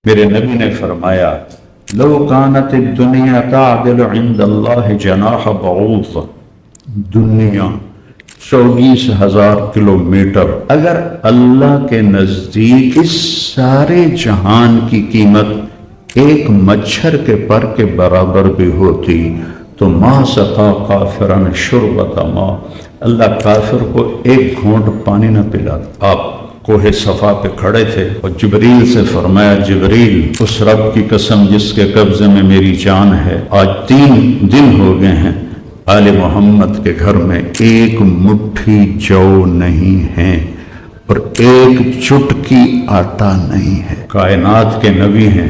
میرے نبی نے فرمایا لو کانت الدنیا تعدل عند اللہ جناح بعوض، دنیا 24,000 کلومیٹر اگر اللہ کے نزدیک اس سارے جہان کی قیمت ایک مچھر کے پر کے برابر بھی ہوتی تو ما سقا کافرا شربۃ ماء، اللہ کافر کو ایک گھونٹ پانی نہ پلاتا۔ آپ کوہ صفا پہ کھڑے تھے اور جبریل سے فرمایا جبریل اس رب کی قسم جس کے قبضے میں میری جان ہے، آج 3 دن ہو گئے ہیں آل محمد کے گھر میں ایک مٹھی جو نہیں ہے اور ایک چٹکی آٹا نہیں ہے۔ کائنات کے نبی ہیں،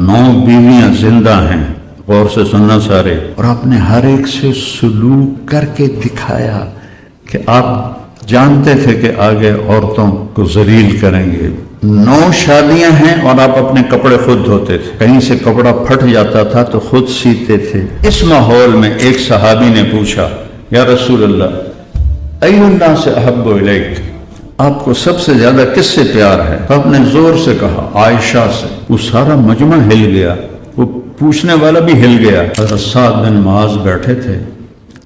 9 بیویاں زندہ ہیں، غور سے سننا سارے، اور آپ نے ہر ایک سے سلوک کر کے دکھایا کہ آپ جانتے تھے کہ آگے عورتوں کو ذلیل کریں گے۔ 9 شادیاں ہیں اور آپ اپنے کپڑے خود دھوتے تھے، کہیں سے کپڑا پھٹ جاتا تھا تو خود سیتے تھے۔ اس ماحول میں ایک صحابی نے پوچھا یا رسول اللہ ای الناس احب الیک، آپ کو سب سے زیادہ کس سے پیار ہے؟ تو آپ نے زور سے کہا عائشہ سے۔ وہ سارا مجمع ہل گیا، وہ پوچھنے والا بھی ہل گیا۔ حضرت سعد بن معاذ بیٹھے تھے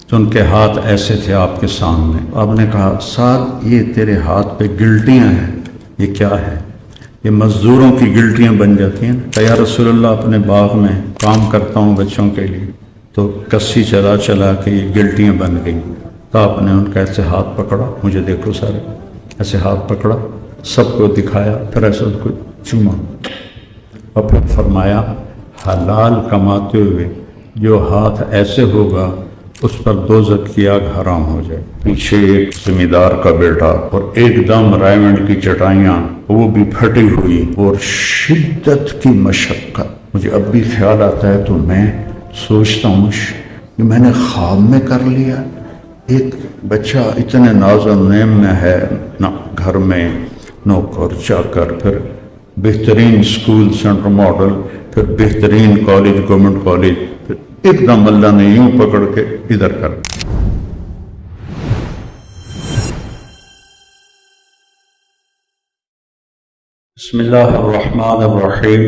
تو ان کے ہاتھ ایسے تھے آپ کے سامنے۔ آپ نے کہا سعد یہ تیرے ہاتھ پہ گلٹیاں ہیں، یہ کیا ہے؟ یہ مزدوروں کی گلٹیاں بن جاتی ہیں۔ کہ یا رسول اللہ اپنے باغ میں کام کرتا ہوں بچوں کے لیے، تو کسی چلا چلا کے یہ گلٹیاں بن گئیں۔ تو آپ نے ان کا ایسے ہاتھ پکڑا، مجھے دیکھو سارے، ایسے ہاتھ پکڑا، سب کو دکھایا، پھر ایسے اس کو چوما اور پھر فرمایا حلال کماتے ہوئے جو ہاتھ ایسے ہوگا اس پر دوزخ کی آگ حرام ہو جائے۔ پیچھے ایک زمیندار کا بیٹا اور ایک دم رائمنڈ کی چٹائیاں وہ بھی پھٹی ہوئی اور شدت کی مشقت۔ مجھے اب بھی خیال آتا ہے تو میں سوچتا ہوں کہ میں نے خواب میں کر لیا۔ ایک بچہ اتنے ناز و نعم میں ہے، نہ گھر میں نوکر چاکر، پھر بہترین اسکول سینٹر ماڈل، پھر بہترین کالج گورنمنٹ کالج، پھر ایک دم اللہ نے یوں پکڑ کے ادھر کر۔ بسم اللہ الرحمن الرحیم،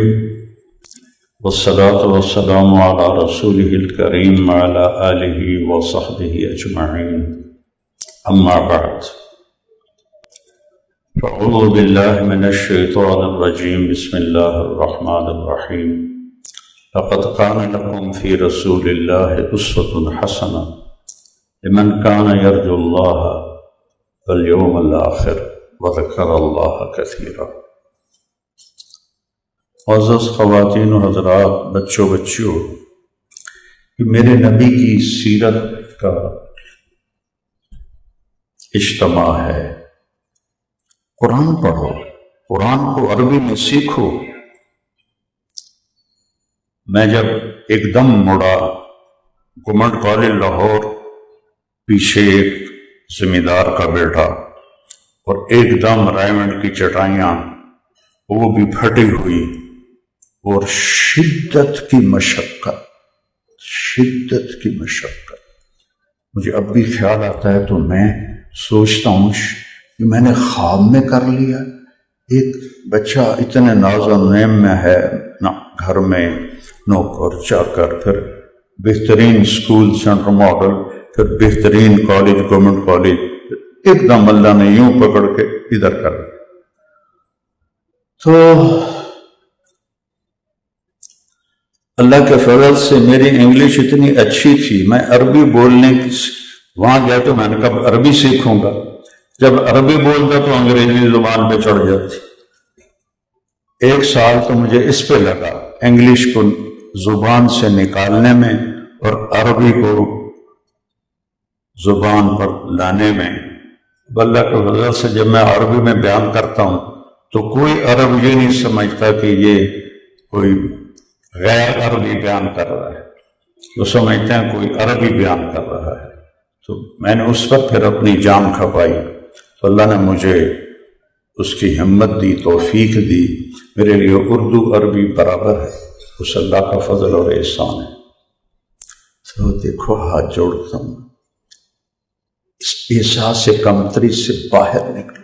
والصلاة والسلام علی رسولہ الکریم وعلی آلہ وصحبہ اجمعین، اما بعد فاعوذ باللہ من الشیطان الرجیم، بسم اللہ الرحمن الرحیم، لقد كان لكم في رسول الله أسوة حسنة لمن كان يرجو الله واليوم الآخر وذكر الله كثيرا۔ معزز خواتین و حضرات، بچوں میرے نبی کی سیرت کا اجتماع ہے۔ قرآن پڑھو، قرآن کو عربی میں سیکھو۔ میں جب ایک دم مڑا، گورنمنٹ کالج لاہور، پیچھے ایک زمیندار کا بیٹا اور ایک دم رائمنڈ کی چٹائیاں وہ بھی پھٹی ہوئی اور شدت کی مشقت۔ مجھے اب بھی خیال آتا ہے تو میں سوچتا ہوں کہ میں نے خواب میں کر لیا۔ ایک بچہ اتنے ناز و نعم میں ہے، نہ گھر میں نوکر چاکر، پھر بہترین اسکول سینٹر ماڈل، پھر بہترین کالج گورنمنٹ کالج، ایک دم اللہ نے یوں پکڑ کے ادھر کر۔ تو اللہ کے فضل سے میری انگلش اتنی اچھی تھی، میں عربی بولنے وہاں گیا تو میں نے کہا عربی سیکھوں گا۔ جب عربی بولتا تو انگریزی زبان پہ چڑھ جاتی۔ 1 سال تو مجھے اس پہ لگا، انگلش کو زبان سے نکالنے میں اور عربی کو زبان پر لانے میں۔ اللہ کے فضل سے جب میں عربی میں بیان کرتا ہوں تو کوئی عرب یہ نہیں سمجھتا کہ یہ کوئی غیر عربی بیان کر رہا ہے، وہ سمجھتے ہیں کوئی عربی بیان کر رہا ہے۔ تو میں نے اس پر پھر اپنی جان کھپائی تو اللہ نے مجھے اس کی ہمت دی، توفیق دی۔ میرے لیے اردو عربی برابر ہے، اس اللہ کا فضل اور احسان ہے۔ تو دیکھو ہاتھ جوڑتا ہوں، اس احساس کمتری سے باہر نکلو۔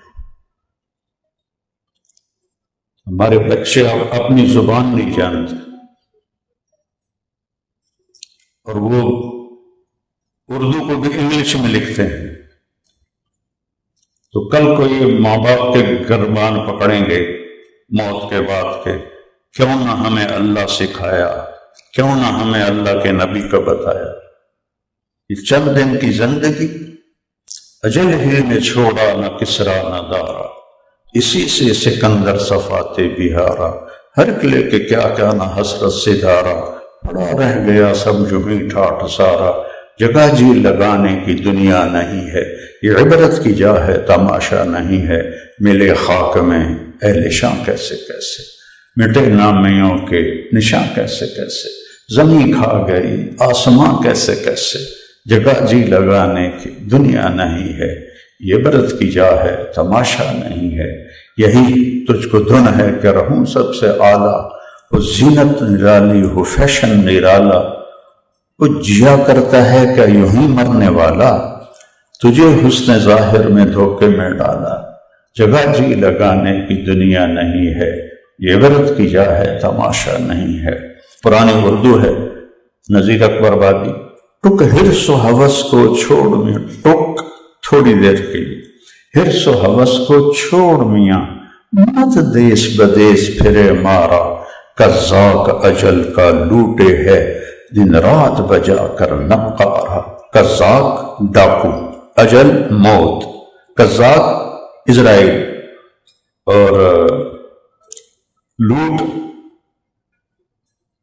ہمارے بچے اب اپنی زبان نہیں جانتے، اور وہ اردو کو بھی انگلش میں لکھتے ہیں۔ تو کل کو یہ ماں باپ کے گربان پکڑیں گے موت کے بعد کے، کیوں نہ ہمیں اللہ سکھایا، کیوں نہ ہمیں اللہ کے نبی کو بتایا۔ یہ چند دن کی زندگی اجل ہی نے چھوڑا نہ کسرا نہ دارا، اسی سے سکندر صفاتے بہارا، ہر قلعے کے کیا کیا نہ حسرت سے دھارا، پڑا رہ گیا سب جو ہی ٹھاٹھ سارا، جگہ جی لگانے کی دنیا نہیں ہے، یہ عبرت کی جا ہے تماشا نہیں ہے، ملے خاک میں اہل شاں کیسے کیسے، مٹے نامیوں کے نشاں کیسے کیسے، زمین کھا گئی آسماں کیسے کیسے، جگہ جی لگانے کی دنیا نہیں ہے، یہ عبرت کی جا ہے تماشا نہیں ہے، یہی تجھ کو دھن ہے کہ رہوں سب سے اعلیٰ، وہ زینت نرالی ہو فیشن نرالا، وہ جیا کرتا ہے کہ یوں ہی مرنے والا، تجھے حسن ظاہر میں دھوکے میں ڈالا، جگہ جی لگانے کی دنیا نہیں ہے، یہ عبرت کی جا ہے تماشا نہیں ہے۔ پرانی اردو ہے، نذیر اکبر آبادی، ٹک حرص و ہوس کو چھوڑ میں، ٹک تھوڑی دیر کے لیے، حرص و ہوس کو چھوڑ میاں، مت دیس بدیس پھرے مارا، قزاق اجل کا لوٹے ہے دن رات بجا کر نقارا، قزاق ڈاکو، اجل موت، قزاق اسرائیل، اور لوٹ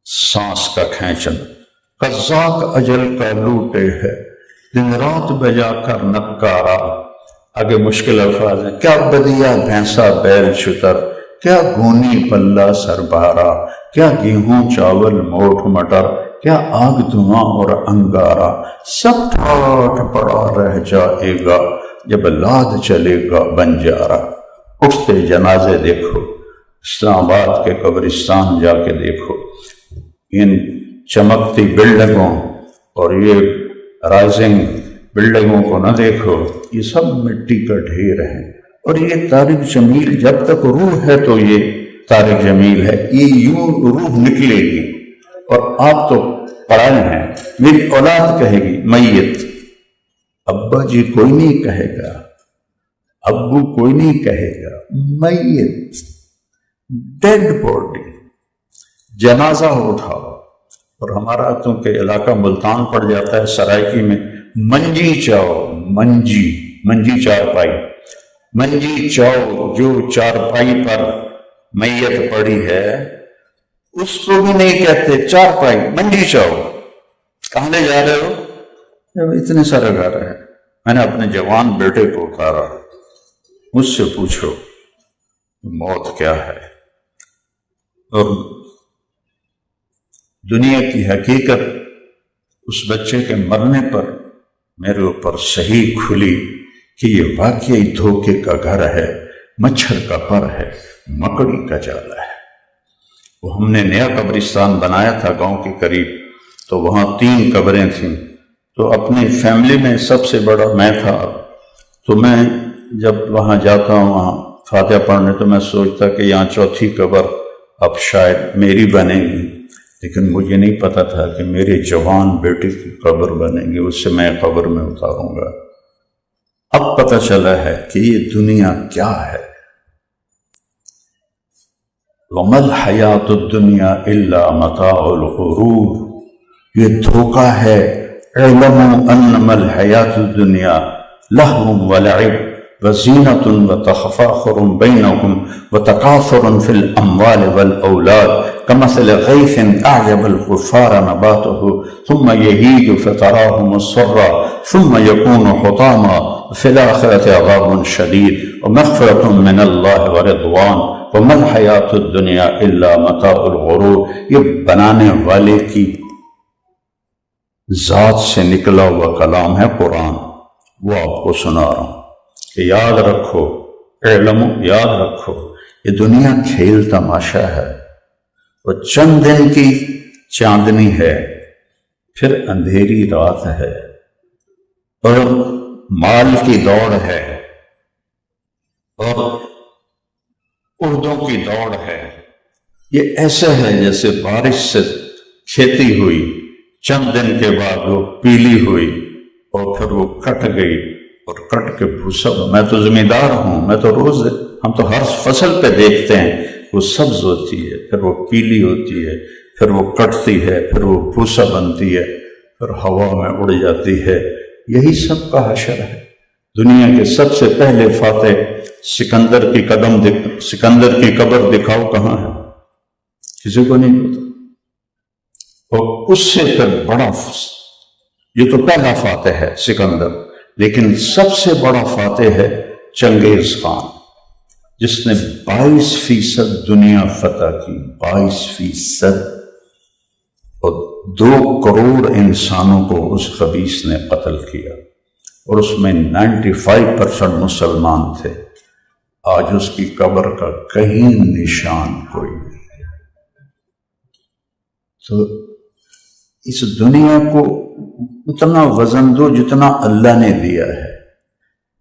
سانس کا کھینچنا، قزاق اجل کا لوٹے ہے دن رات بجا کر نقارا۔ آگے مشکل الفاظ ہیں، کیا بدیا بھینسا بیل شتر، کیا گونی پلہ سربارا، کیا گیہوں چاول موٹ مٹر، کیا آگ دھواں اور انگارا، سب ٹھاٹھ پڑا رہ جائے گا جب لاد چلے گا بنجارا۔ اٹھتے جنازے دیکھو، اسلام آباد کے قبرستان جا کے دیکھو، ان چمکتی بلڈنگوں اور یہ رائزنگ بلڈنگوں کو نہ دیکھو، یہ سب مٹی کا ڈھیر ہے، اور یہ طارق جمیل جب تک روح ہے تو یہ طارق جمیل ہے، یہ یوں روح نکلے گی، اور آپ تو پڑھائے ہیں، میری اولاد کہے گی میت، ابا جی کوئی نہیں کہے گا، ابو کوئی نہیں کہے گا، میت، ڈیڈ باڈی، جنازہ اٹھاؤ۔ اور ہمارا کیونکہ علاقہ ملتان پڑ جاتا ہے، سرائکی میں منجی چاؤ، منجی چارپائی، منجی چاؤ، جو چارپائی پر میت پڑی ہے اس کو بھی نہیں کہتے چارپائی، منجی چاؤ۔ کہاں لے جا رہے ہو؟ اتنے سارے گھر ہے، میں نے اپنے جوان بیٹے کو اتارا، مجھ سے پوچھو موت کیا ہے، اور دنیا کی حقیقت اس بچے کے مرنے پر میرے اوپر صحیح کھلی کہ یہ واقعی دھوکے کا گھر ہے، مچھر کا پر ہے، مکڑی کا جالا ہے۔ وہ ہم نے نیا قبرستان بنایا تھا گاؤں کے قریب، تو وہاں 3 قبریں تھیں، تو اپنی فیملی میں سب سے بڑا میں تھا، تو میں جب وہاں جاتا ہوں وہاں فاتحہ پڑھنے، تو میں سوچتا کہ یہاں 4تھی قبر اب شاید میری بنے گی، لیکن مجھے نہیں پتا تھا کہ میرے جوان بیٹے کی قبر بنے گی، اس سے میں قبر میں اتاروں گا۔ اب پتہ چلا ہے کہ یہ دنیا کیا ہے۔ وَمَا الْحَيَاةُ الدُّنْيَا إِلَّا مَتَاعُ الْغُرُورِ، یہ دھوکہ ہے۔ اعلموا انما الحیات الدنیا لہو ولعب وزینۃ وتفاخر بینکم وتکاثر فی الاموال والاولاد کمثل غیث اعجب الکفار نباته ثم یہیج فتراہ مصفرا ثم یکون حطاما فی الآخرة عذاب شدید ومغفرۃ من اللہ ورضوان وما الحیات الدنیا الا متاع الغرور۔ یہ بنانے والے کی ذات سے نکلا ہوا کلام ہے قرآن، وہ آپ کو سنا رہا ہوں کہ یاد رکھو، علم یاد رکھو، یہ دنیا کھیل تماشا ہے، اور چند دن کی چاندنی ہے، پھر اندھیری رات ہے، اور مال کی دوڑ ہے، اور اردوں کی دوڑ ہے، یہ ایسا ہے جیسے بارش سے کھیتی ہوئی، چند دن کے بعد وہ پیلی ہوئی اور پھر وہ کٹ گئی، اور کٹ کے بھوسا، میں تو زمیندار ہوں، میں تو روز، ہم تو ہر فصل پہ دیکھتے ہیں وہ سبز ہوتی ہے، پھر وہ پیلی ہوتی ہے، پھر وہ کٹتی ہے، پھر وہ بھوسا بنتی ہے، پھر ہوا میں اڑ جاتی ہے۔ یہی سب کا حشر ہے۔ دنیا کے سب سے پہلے فاتح سکندر کی قبر دکھاؤ کہاں ہے، کسی کو نہیں پتا، اور اس سے پھر بڑا، یہ تو پہلا فاتح ہے سکندر، لیکن سب سے بڑا فاتح ہے چنگیز خان، جس نے 22% دنیا فتح کی، 22%، اور 2 کروڑ انسانوں کو اس خبیث نے قتل کیا، اور اس میں 95% مسلمان تھے۔ آج اس کی قبر کا کہیں نشان کوئی نہیں ہے۔ تو اس دنیا کو اتنا وزن دو جتنا اللہ نے دیا ہے،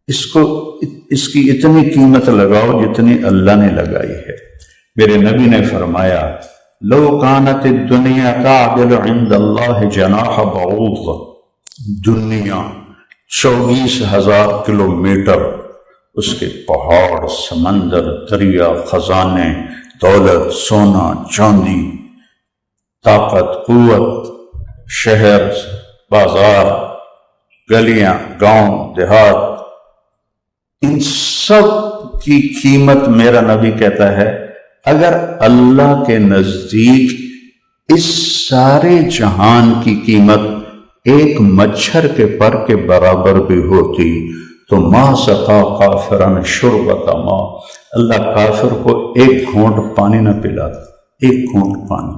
اس کی اتنی قیمت لگاؤ جتنی اللہ نے لگائی ہے۔ میرے نبی نے فرمایا، لو کانت الدنیا تعدل عند اللہ جناح بعوض، دنیا 24,000 کلومیٹر، اس کے پہاڑ، سمندر، دریا، خزانے، دولت، سونا، چاندی، طاقت، قوت، شہر، بازار، گلیاں، گاؤں، دیہات، ان سب کی قیمت میرا نبی کہتا ہے اگر اللہ کے نزدیک اس سارے جہان کی قیمت ایک مچھر کے پر کے برابر بھی ہوتی تو ما سقا کافرن شربۃ ماء، اللہ کافر کو ایک گھونٹ پانی نہ پلاتا، ایک گھونٹ پانی۔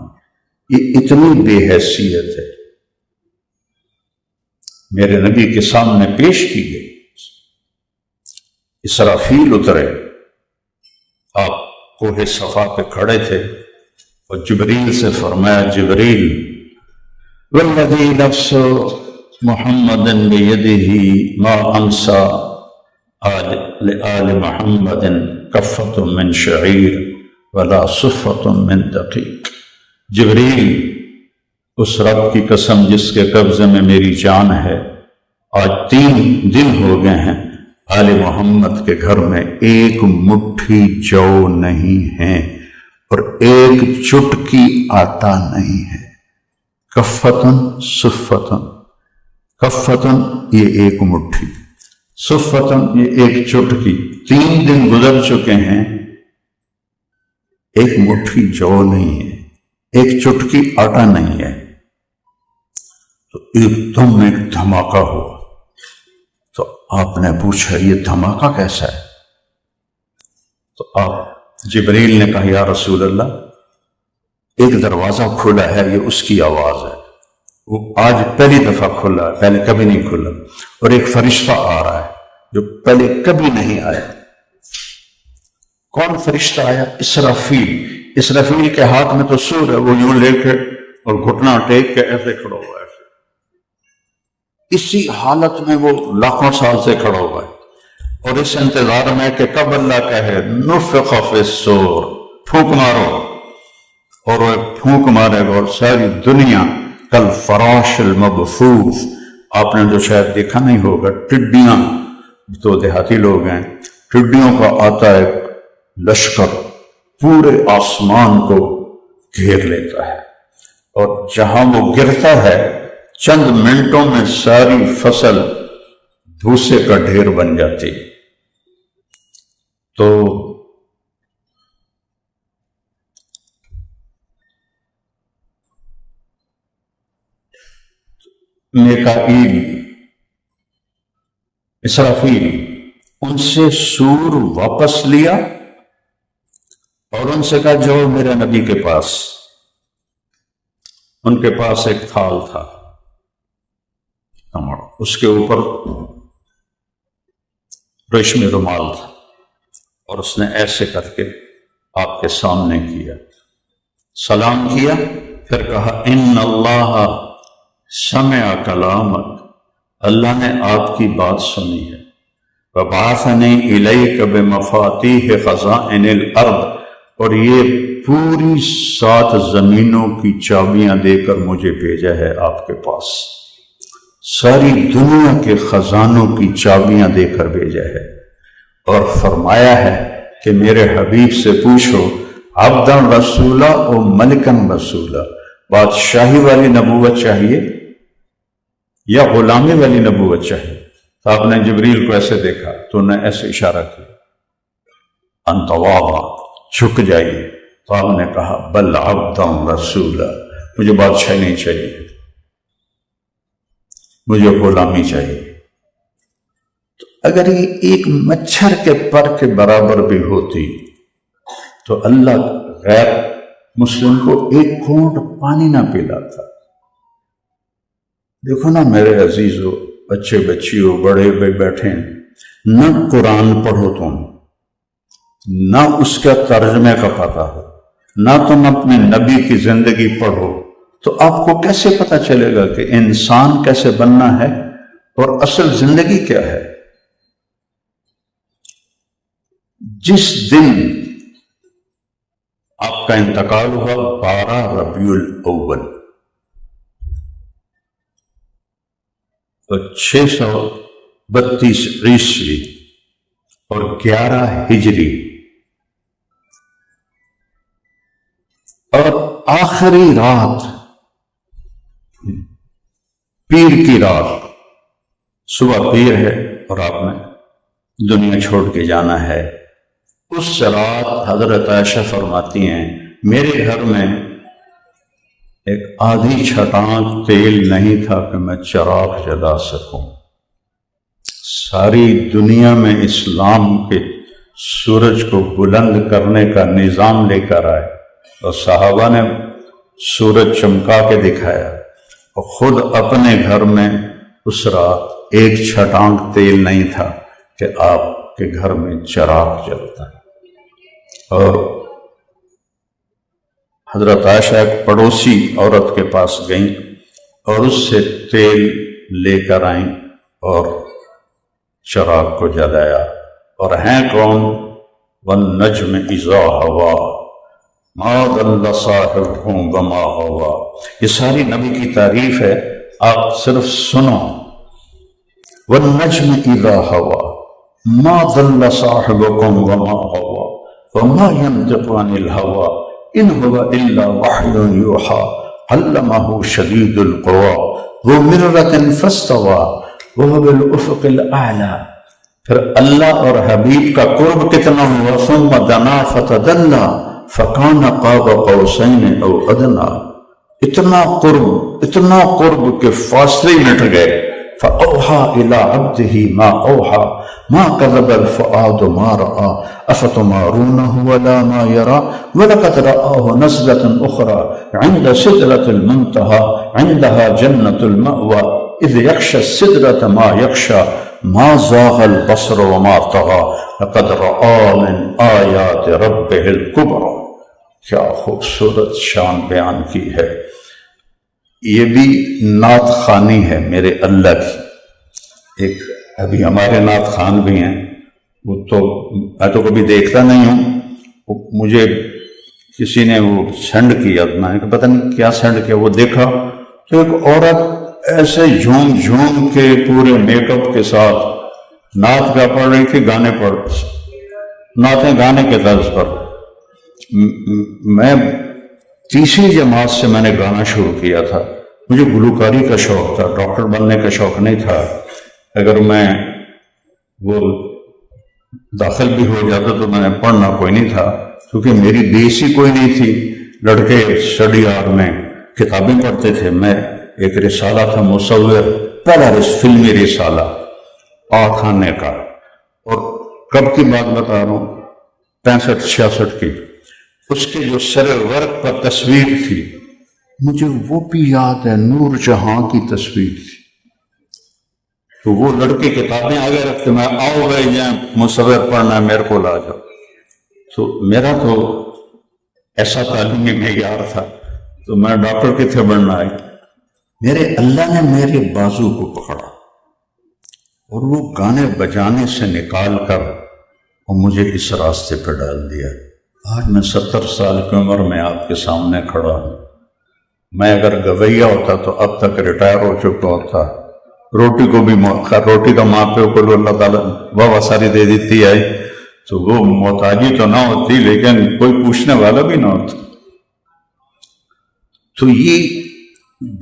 یہ اتنی بے حیثیت ہے، میرے نبی کے سامنے پیش کی گئی۔ اسرافیل اترے، آپ کوہ صفا پہ کھڑے تھے، اور جبریل سے فرمایا، جبریل والذی نفس محمد بیدہ ما انسا لآل محمد کفۃ من شعیر ولا صفۃ من دقیق۔ جبریل، اس رب کی قسم جس کے قبضے میں میری جان ہے، آج 3 دن ہو گئے ہیں آل محمد کے گھر میں ایک مٹھی جو نہیں ہے اور ایک چٹکی آٹا نہیں ہے۔ کفتن صفتن، کفتن یہ ایک مٹھی، صفتن یہ ایک چٹکی، 3 دن گزر چکے ہیں، ایک مٹھی جو نہیں ہے، ایک چٹکی آٹا نہیں ہے۔ تو ایک دم ایک دھماکہ ہوا، تو آپ نے پوچھا یہ دھماکہ کیسا ہے؟ تو آپ جبریل نے کہا، یا رسول اللہ، ایک دروازہ کھلا ہے، یہ اس کی آواز ہے، وہ آج پہلی دفعہ کھلا ہے، پہلے کبھی نہیں کھلا، اور ایک فرشتہ آ رہا ہے جو پہلے کبھی نہیں آیا۔ کون فرشتہ آیا؟ اسرافیل۔ اسرافیل کے ہاتھ میں تو سور ہے، وہ یوں لے کے اور گھٹنا ٹیک کے ایسے کھڑا ہوا ہے، اسی حالت میں وہ لاکھوں سال سے کھڑا ہوا ہے، اور اس انتظار میں کہ کب اللہ کہے نفخ فی الصور، پھونک مارو، اور وہ پھونک مارے گا اور ساری دنیا کل فراش المبثوث، آپ نے جو شاید دیکھا نہیں ہوگا، ٹڈیاں، تو دیہاتی لوگ ہیں، ٹڈیوں کا آتا ہے لشکر، پورے آسمان کو گھیر لیتا ہے، اور جہاں وہ گرتا ہے چند منٹوں میں ساری فصل بھوسے کا ڈھیر بن جاتی۔ تو میکائیل، اسرافیل، ان سے سور واپس لیا اور ان سے کہا جاؤ میرے نبی کے پاس۔ ان کے پاس ایک تھال تھا، اس کے اوپر ریشمی رومال تھا، اور اس نے ایسے کر کے آپ کے سامنے کیا، سلام کیا، پھر کہا ان اللہ سمع کلامک، اللہ نے آپ کی بات سنی ہے، وَبَعَثَنِي إِلَيْكَ بِمَفَاتِيحِ خَزَائِنِ الْأَرْضِ، اور یہ پوری 7 زمینوں کی چابیاں دے کر مجھے بھیجا ہے آپ کے پاس، ساری دنیا کے خزانوں کی چابیاں دے کر بھیجا ہے، اور فرمایا ہے کہ میرے حبیب سے پوچھو عبدًا رسولہ و ملکًا رسولہ، بادشاہی والی نبوت چاہیے یا غلامی والی نبوت چاہیے؟ تو آپ نے جبریل کو ایسے دیکھا تو انہیں ایسے اشارہ کیا انتواغا، جھک جائیے، تو آپ نے کہا بل عبدًا رسولہ، مجھے بادشاہی نہیں چاہیے، مجھے غلامی چاہیے۔ تو اگر یہ ایک مچھر کے پر کے برابر بھی ہوتی تو اللہ غیر مسلم کو ایک گھونٹ پانی نہ پلاتا۔ دیکھو نا میرے عزیزو، بچے بچیوں، بڑے بے بیٹھے ہیں، نہ قرآن پڑھو تم، نہ اس کا ترجمے کا پتہ ہو، نہ تم اپنے نبی کی زندگی پڑھو، تو آپ کو کیسے پتہ چلے گا کہ انسان کیسے بننا ہے اور اصل زندگی کیا ہے؟ جس دن آپ کا انتقال ہوا 12 ربیع الاول اور 632 عیسوی اور 11 ہجری، اور آخری رات پیر کی رات، صبح پیر ہے اور آپ نے دنیا چھوڑ کے جانا ہے۔ اس رات حضرت عائشہ فرماتی ہیں میرے گھر میں ایک آدھی چھٹانک تیل نہیں تھا کہ میں چراغ جلا سکوں۔ ساری دنیا میں اسلام کے سورج کو بلند کرنے کا نظام لے کر آئے، اور صحابہ نے سورج چمکا کے دکھایا، اور خود اپنے گھر میں اس رات ایک چھٹانک تیل نہیں تھا کہ آپ کے گھر میں چراغ جلتا ہے۔ اور حضرت عائشہ ایک پڑوسی عورت کے پاس گئیں اور اس سے تیل لے کر آئیں اور چراغ کو جلایا۔ اور ہیں کون؟ وَالنَّجْمِ إِذَا هَوَىٰ مَا ضَلَّ صَاحِبُكُمْ وَمَا غَوَىٰ، یہ ساری نبی کی تعریف ہے، آپ صرف سنو۔ وَالنَّجْمِ إِذَا هَوَىٰ مَا ضَلَّ صَاحِبُكُمْ وَمَا غَوَىٰ وَمَا يَنطِقُ عَنِ الْهَوَىٰ إِنْ هُوَ إِلَّا وَحْيٌ يُوحَىٰ عَلَّمَهُ شَدِيدُ الْقُوَىٰ ذُو مِرَّةٍ فَاسْتَوَىٰ وَهُوَ بِالْأُفُقِ الْأَعْلَىٰ۔ پھر اللہ اور حبیب کا قرب کتنا ہوا؟ ثُمَّ دَنَا فَتَدَلَّىٰ فَكَانَ قَابَ قَوْسَيْنِ أَوْ أَدْنَىٰ، اتنا قرب کہ فاصلے مٹ گئے۔ فَأَوْحَىٰ إِلَىٰ عَبْدِهِ مَا أَوْحَىٰ مَا كَذَبَ الْفُؤَادُ مَا رَأَىٰ أَفَتُمَارُونَهُ عَلَىٰ مَا يَرَىٰ وَلَقَدْ رَآهُ نَزْلَةً أُخْرَىٰ عِندَ سِدْرَةِ الْمُنتَهَىٰ عِندَهَا جَنَّةُ الْمَأْوَىٰ إِذْ يَغْشَى السِّدْرَةَ مَا يَغْشَىٰ مَا زَاغَ الْبَصَرُ وَمَا طَغَىٰ لَقَدْ رَآ مِنْ آيَاتِ رَبِّهِ الْكُبْرَىٰ۔ کیا خوبصورت شان بیان کی ہے۔ یہ بھی نعت خوانی ہے میرے اللہ کی۔ ایک ابھی ہمارے نعت خوان بھی ہیں، وہ تو میں تو کبھی دیکھتا نہیں ہوں، مجھے کسی نے وہ سینڈ کیا، میں نے پتہ نہیں کیا سینڈ کیا، وہ دیکھا تو ایک عورت ایسے جھوم جھوم کے پورے میک اپ کے ساتھ نعت کا پڑھ رہی تھی، گانے پڑھ، نعتیں گانے کے طرز پر۔ میں تیسری جماعت سے میں نے گانا شروع کیا تھا، مجھے گلوکاری کا شوق تھا، ڈاکٹر بننے کا شوق نہیں تھا۔ اگر میں وہ داخل بھی ہو جاتا تو میں نے پڑھنا کوئی نہیں تھا، کیونکہ میری بیس ہی کوئی نہیں تھی۔ لڑکے اسٹڈی آر میں کتابیں پڑھتے تھے، میں ایک رسالہ تھا مصور، پہلا فلمی رسالہ خانے کا، اور کب کی بات بتا رہا ہوں، 65-66 کی۔ اس کے جو سر ورق پر تصویر تھی، مجھے وہ بھی یاد ہے، نور جہاں کی تصویر تھی۔ تو وہ لڑکے کتابیں آگے رکھتے، میں آؤ گئے جائیں مصور پڑھنا میرے کو لا جاؤ۔ تو میرا تو ایسا تعلیمی معیار تھا، تو میں ڈاکٹر کتنے بننا آئی، میرے اللہ نے میرے بازو کو پکڑا اور وہ گانے بجانے سے نکال کر اور مجھے اس راستے پہ ڈال دیا۔ آج میں 70 سال کی عمر میں آپ کے سامنے کھڑا ہوں۔ میں اگر گویا ہوتا تو اب تک ریٹائر ہو چکا ہوتا۔ روٹی کو بھی روٹی کا ماں پہ کو اللہ تعالیٰ واہ ساری دے دیتی ہے تو وہ محتاجی تو نہ ہوتی، لیکن کوئی پوچھنے والا بھی نہ ہوتا۔ تو یہ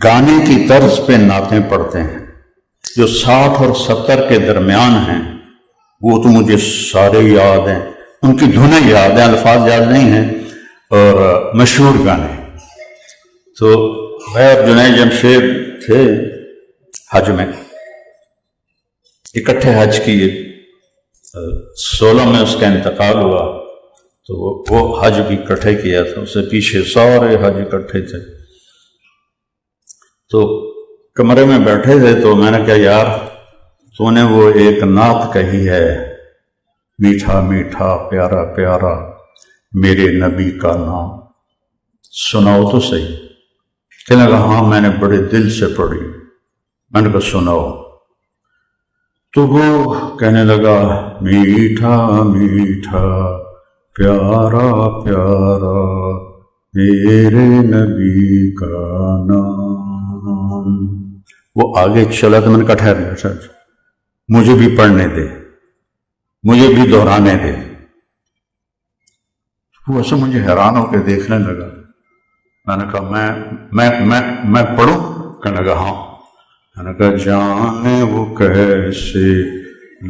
گانے کی طرز پہ نعتیں پڑھتے ہیں جو 60 اور 70 کے درمیان ہیں، وہ تو مجھے سارے یاد ہیں، ان کی دھنیں یاد ہیں، الفاظ یاد نہیں ہیں، اور مشہور گانے۔ تو غیر جنید جمشید تھے حج میں، اکٹھے حج کیے، 16 میں اس کا انتقال ہوا تو وہ حج بھی اکٹھے کیا تھا، اس سے پیچھے سارے حج اکٹھے تھے۔ تو کمرے میں بیٹھے تھے تو میں نے کہا یار تو نے وہ ایک نعت کہی ہے، میٹھا میٹھا پیارا پیارا میرے نبی کا نام، سناؤ تو صحیح۔ کہنے لگا ہاں میں نے بڑے دل سے پڑھی۔ میں نے کہا سناؤ۔ تو وہ کہنے لگا میٹھا میٹھا پیارا پیارا میرے نبی کا نام۔ وہ آگے چلا تو میں نے کہا ٹھہر، مجھے بھی پڑھنے دے، مجھے بھی دہرانے دے۔ وہ ایسے مجھے حیران ہو کے دیکھنے لگا۔ میں نے کہا میں پڑھوں؟ کہنے لگا ہاں۔ میں نے کہا جانے وہ کیسے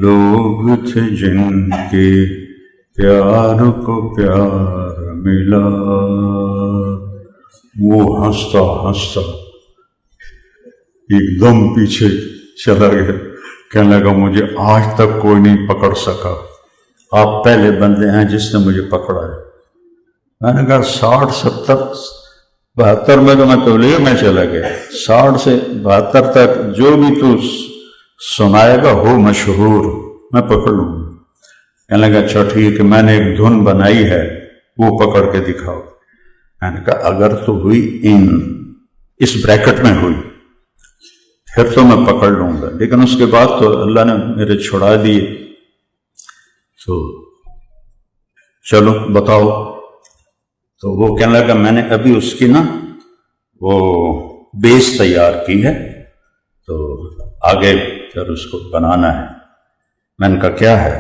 لوگ تھے جن کے پیار کو پیار ملا، وہ ہنستا ہنستا ایک دم پیچھے چلا گیا۔ کہنے لگا مجھے آج تک کوئی نہیں پکڑ سکا، آپ پہلے بندے ہیں جس نے مجھے پکڑا ہے۔ میں نے کہا 60 70 72 میں تو میں تبلیغ میں چلا گیا، 60 سے 72 تک جو بھی تو سنائے گا ہو مشہور، میں پکڑ لوں گا۔ کہنے لگا اچھا ٹھیک ہے، میں نے ایک دھن بنائی ہے وہ پکڑ کے دکھاؤ۔ میں نے کہا اگر تو ہوئی اس بریکٹ میں ہوئی پھر تو میں پکڑ لوں گا، لیکن اس کے بعد تو اللہ نے میرے چھڑا دیے۔ تو چلو بتاؤ۔ تو وہ کہنے لگا میں نے ابھی اس کی نا وہ بیس تیار کی ہے، تو آگے پھر اس کو بنانا ہے۔ میں نے کہا کیا ہے؟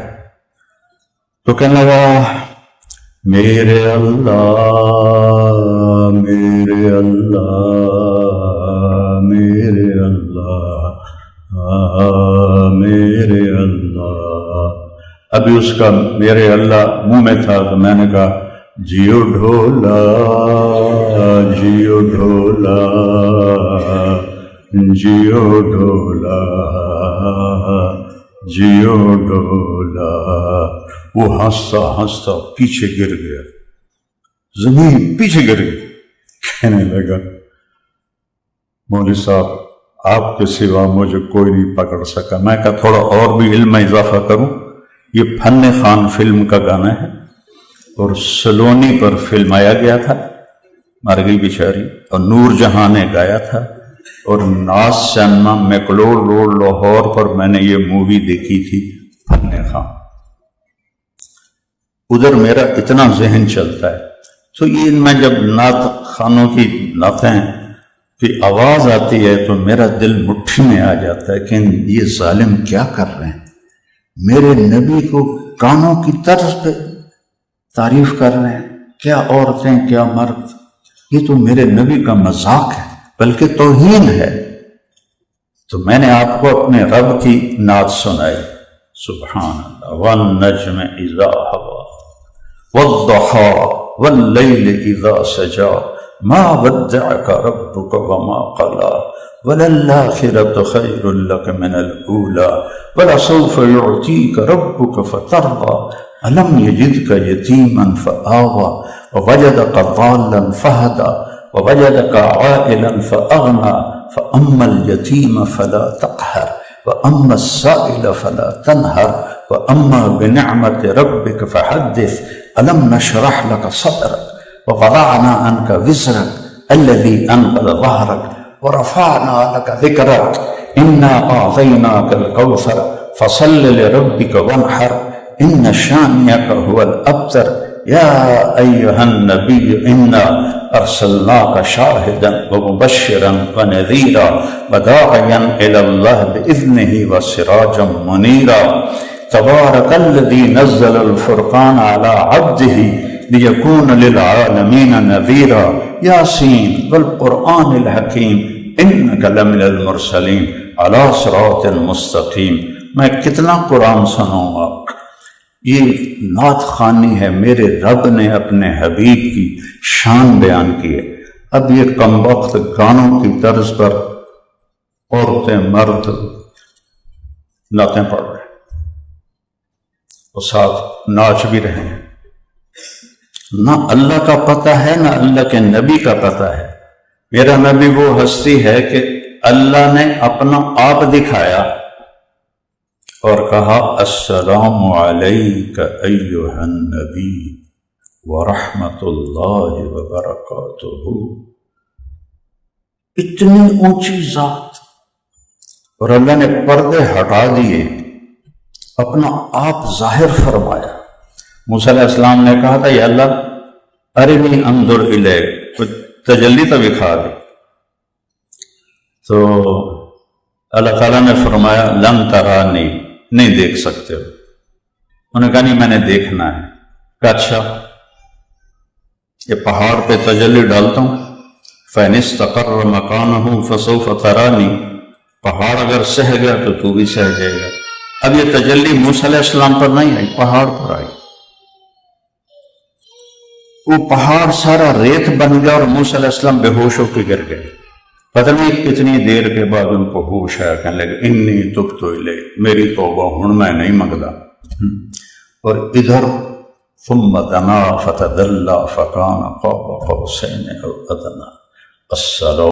تو کہنے لگا میرے اللہ میرے اللہ میرے اللہ میرے اللہ۔ ابھی اس کا میرے اللہ منہ میں تھا تو میں نے کہا جیو ڈھولا جیو ڈھولا جیو ڈھولا جیو ڈھولا۔ وہ ہنستا ہنستا پیچھے گر گیا، زمین پیچھے گر گئی۔ کہنے لگا مولوی صاحب آپ کے سوا مجھے کوئی نہیں پکڑ سکا۔ میں کہا تھوڑا اور بھی علم میں اضافہ کروں، یہ فن خان فلم کا گانا ہے اور سلونی پر فلمایا گیا تھا، مر گئی بیچاری، اور نور جہاں نے گایا تھا، اور ناز سینما میکلوڈ روڈ لاہور پر میں نے یہ مووی دیکھی تھی فن خان۔ ادھر میرا اتنا ذہن چلتا ہے۔ تو یہ میں جب نعت خانوں کی نعتیں کی آواز آتی ہے تو میرا دل مٹھی میں آ جاتا ہے کہ یہ ظالم کیا کر رہے ہیں، میرے نبی کو گانوں کی طرز پہ تعریف کر رہے ہیں، کیا عورتیں کیا مرد، یہ تو میرے نبی کا مذاق ہے بلکہ توہین ہے۔ تو میں نے آپ کو اپنے رب کی نعت سنائی، سبحان اللہ، والنجم اذا ہوا والضحى والليل اذا سجى ما ودعك ربك وما قلى وللآخرة خير لك من الأولى ولسوف يعطيك ربك فترضى ألم يجدك يتيما فآوى ووجدك ضالا فهدى ووجدك عائلا فأغنى فأما اليتيم فلا تقهر وأما السائل فلا تنهر وأما بنعمة ربك فحدث ألم نشرح لك صدرك ووضعنا عنك وزرك الذي أنقض ظهرك ورفعنا لك ذكرك إنا أعطيناك الكوثر فصل لربک وانحر ان شانئک هو الابتر یا ایہا النبی انا ارسلناک شاہدا ومبشرا ونذیرا وداعیا الی اللہ باذنہ وسراجا منیرا تبارک الذی نزل الفرقان علی عبدہ لیکون للعالمین نذیرا یاسین والقرآن الحکیم انک لمن المرسلین علی صراط مستقیم۔ میں کتنا قرآن سنوں گا؟ یہ نعت خوانی ہے، میرے رب نے اپنے حبیب کی شان بیان کی ہے۔ اب یہ کم وقت گانوں کی طرز پر عورتیں مرد نعتیں پڑھ رہے ہیں اور ساتھ ناچ بھی رہے ہیں۔ نہ اللہ کا پتہ ہے نہ اللہ کے نبی کا پتہ ہے۔ میرا نبی وہ ہستی ہے کہ اللہ نے اپنا آپ دکھایا اور کہا السلام علیک ایھا النبی ورحمۃ اللہ وبرکاتہ۔ اتنی اونچی ذات، اور اللہ نے پردے ہٹا دیے، اپنا آپ ظاہر فرمایا۔ موسیٰ علیہ السلام نے کہا تھا یا اللہ ارنی انظر الیک، کچھ تجلی تو دکھا دے، تو اللہ تعالیٰ نے فرمایا لن ترانی، نہیں دیکھ سکتے ہو۔ انہوں نے کہا نہیں میں نے دیکھنا ہے۔ کہا اچھا یہ پہاڑ پہ تجلی ڈالتا ہوں، فَإِنِ اسْتَقَرَّ مَكَانَهُ فَسَوْفَ تَرَانِي، پہاڑ اگر سہ گیا تو تو بھی سہ جائے گا۔ اب یہ تجلی موسیٰ علیہ السلام پر نہیں آئی، پہاڑ پر آئی۔ وہ پہاڑ سارا ریت بن گیا اور موسیٰ علیہ السلام بے ہوش ہو کے گر گئے۔ پتہ نہیں کتنی دیر کے بعد ان کو ہوش آیا، کہنے لگے انی تبت الیک، میری توبہ ہن میں نہیں منگدا۔ اور ادھر ثم دنا فتدلی فکان قاب قوسین او ادنی۔ السلام